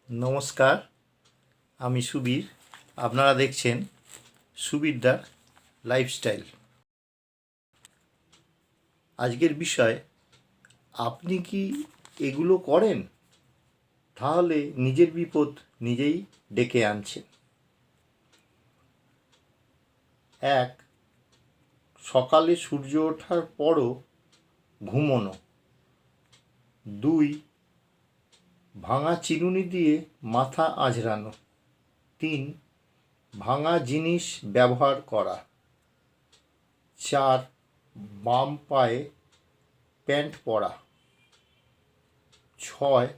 নমস্কার, আমি সুবীর। আপনারা দেখছেন সুবীরদার লাইফস্টাইল। আজকের বিষয়, আপনি কি এগুলো করেন? তাহলে নিজের বিপদ নিজেই ডেকে আনছেন। 1. সকালে সূর্য ওঠার পরও ঘুমোনো। 2. ভাঙা চিরুনি দিয়ে মাথা আঁচড়ানো। 3. ভাঙা জিনিস ব্যবহার করা। 4. বাম পায়ে প্যান্ট পরা। 6.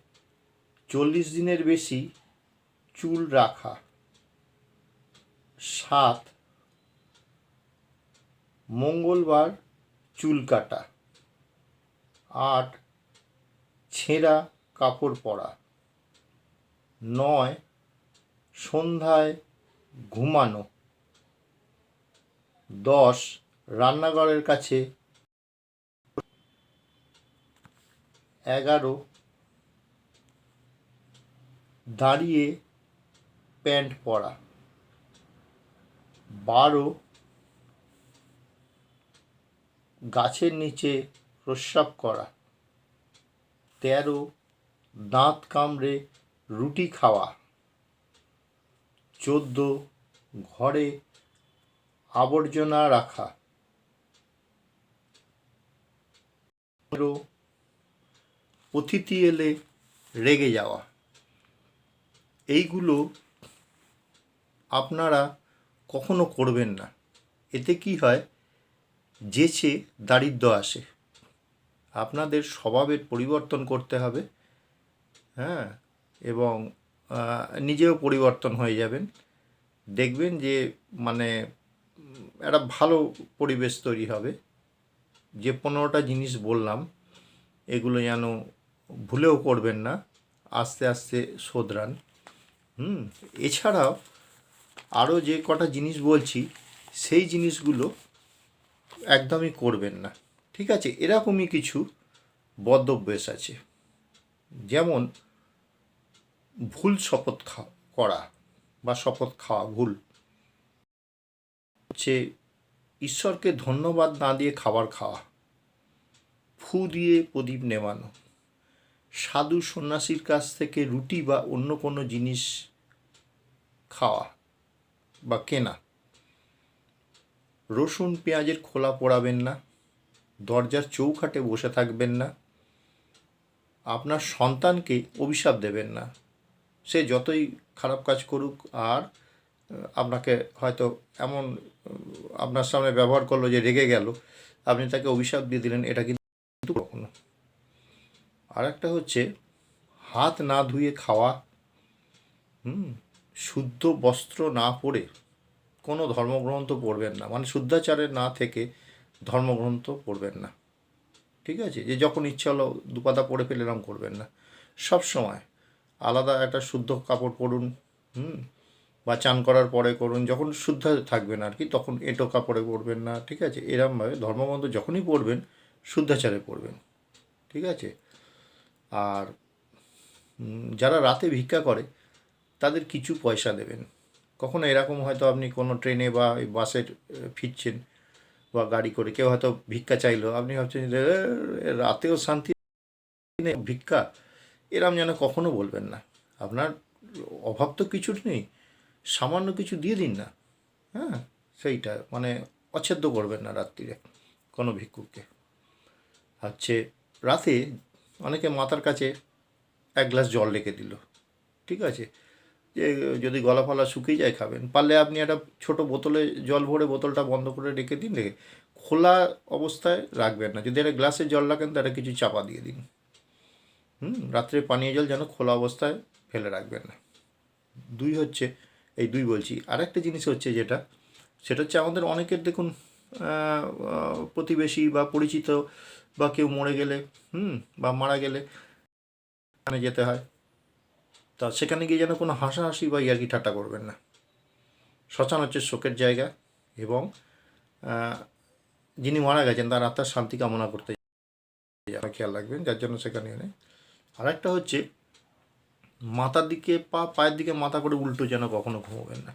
40 দিনের বেশি চুল রাখা। 7. মঙ্গলবার চুল কাটা। 8. ছেঁড়া কাপড় পরা। 9. সন্ধ্যায় ঘুমানো। 10. রান্নাঘরের কাছে। 11. দাঁড়িয়ে প্যান্ট পরা। 12. গাছের নিচে প্রস্রাব করা। 13. দাঁত কামড়ে রুটি খাওয়া। 14. ঘরে আবর্জনা রাখা। 15. অতিথি এলে রেগে যাওয়া। এইগুলো আপনারা কখনো করবেন না। এতে কি হয়, যেচে দারিদ্র্য আসে। আপনাদের স্বভাবের পরিবর্তন করতে হবে, হ্যাঁ, এবং নিজেও পরিবর্তন হয়ে যাবেন। দেখবেন যে মানে একটা ভালো পরিবেশ তৈরি হবে। যে 15টা জিনিস বললাম, এগুলো যেন ভুলেও করবেন না, আস্তে আস্তে শোধরান। এছাড়াও আরও যে কটা জিনিস বলছি, সেই জিনিসগুলো একদমই করবেন না, ঠিক আছে? এরকমই কিছু বদঅভ্যাস আছে, যেমন ভুল শপথ করা বা শপথ খাওয়া ভুল হচ্ছে, ঈশ্বরকে ধন্যবাদ না দিয়ে খাবার খাওয়া, ফু দিয়ে প্রদীপ নেভানো, সাধু সন্ন্যাসীর কাছ থেকে রুটি বা অন্য কোনো জিনিস খাওয়া বা কেনা, রসুন পেঁয়াজের খোলা পোড়াবেন না, দরজার চৌকাঠে বসে থাকবেন না, আপনার সন্তানকে অভিশাপ দেবেন না। সে যতই খারাপ কাজ করুক, আর আপনাকে হয়তো এমন আপনার সামনে ব্যবহার করলো যে রেগে গেল, আপনি তাকে অভিশাপ দিয়ে দিলেন, এটা কিন্তু কখনো। আর একটা হচ্ছে হাত না ধুয়ে খাওয়া, শুদ্ধ বস্ত্র না পরে কোনো ধর্মগ্রন্থ পড়বেন না, মানে শুদ্ধাচারে না থেকে ধর্মগ্রন্থ পড়বেন না, ঠিক আছে? যে যখন ইচ্ছা হলো দুপাতা পরে ফেলে এরকম করবেন না। সব সময় আলাদা একটা শুদ্ধ কাপড় পরুন, বা চান করার পরে করুন, যখন শুদ্ধ থাকবেন আর কি, তখন এঁটো কাপড়ে পরবেন না, ঠিক আছে? এরমভাবে ধর্মগ্রন্থ যখনই পড়বেন শুদ্ধাচারে পড়বেন, ঠিক আছে? আর যারা রাতে ভিক্ষা করে তাদের কিছু পয়সা দেবেন। কখনো এরকম হয়তো আপনি কোনো ট্রেনে বা বাসে ফিরছেন বা গাড়ি করে, কেউ হয়তো ভিক্ষা চাইলো, আপনি ভাবছেন যে রাতেও শান্তি নেই, ভিক্ষা, এরম যেন কখনো বলবেন না। আপনার অভাব তো কিছু নেই, সামান্য কিছু দিয়ে দিন না, হ্যাঁ, সেইটা মানে অচ্ছেদ্য করবেন না রাত্রিরে কোনো ভিক্ষুককে। হচ্ছে রাতে অনেকে মাথার কাছে 1 গ্লাস জল রেখে দিল, ঠিক আছে? যে যদি গলা ফলা শুকিয়ে যায় খাবেন, পারলে আপনি একটা ছোট বোতলে জল ভরে বোতলটা বন্ধ করে রেখে দিন, রেখে খোলা অবস্থায় রাখবেন না। যদি একটা গ্লাসে জল রাখেন তাহলে কিছু চাপা দিয়ে দিন। রাত্রে পানীয় জল যেন খোলা অবস্থায় ফেলে রাখবেন না। 2 হচ্ছে, এই 2 বলছি। আরেকটা জিনিস হচ্ছে যেটা, সেটা হচ্ছে আমাদের অনেকের দেখুন প্রতিবেশী বা পরিচিত বা কেউ মরে গেলে বা মারা গেলে সেখানে যেতে হয়, তা সেখানে গিয়ে যেন কোনো হাসাহাসি বা ইয়ার্কি ঠাট্টা করবেন না। শ্মশান হচ্ছে শোকের জায়গা, এবং যিনি মারা গেছেন তার আত্মার শান্তি কামনা করতে খেয়াল রাখবেন, যার জন্য সেখানে এনে। আরেকটা হচ্ছে মাথার দিকে পায়ের দিকে মাথা করে উল্টো যেন কখনো ঘুমোবেন না।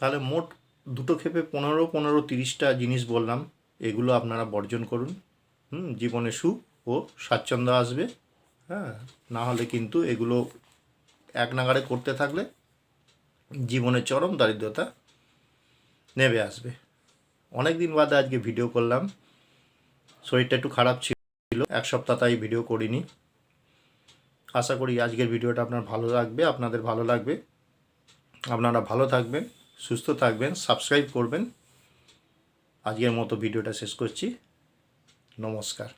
তাহলে মোট 2 ক্ষেপে 15-30টা জিনিস বললাম, এগুলো আপনারা বর্জন করুন। জীবনে সুখ ও স্বাচ্ছন্দ্য আসবে। হ্যাঁ, না হলে কিন্তু এগুলো এক নাগাড়ে করতে থাকলে জীবনের চরম দারিদ্রতা নেমে আসবে। অনেক দিন বাদে আজকে ভিডিও করলাম, শরীরটা একটু খারাপ ছিল, 1 সপ্তাহ তাই ভিডিও করিনি। আশা করি আজকের ভিডিওটা আপনাদের ভালো লাগবে। আপনারা ভালো থাকবেন, সুস্থ থাকবেন, সাবস্ক্রাইব করবেন। আজকের মতো ভিডিওটা শেষ করছি। নমস্কার।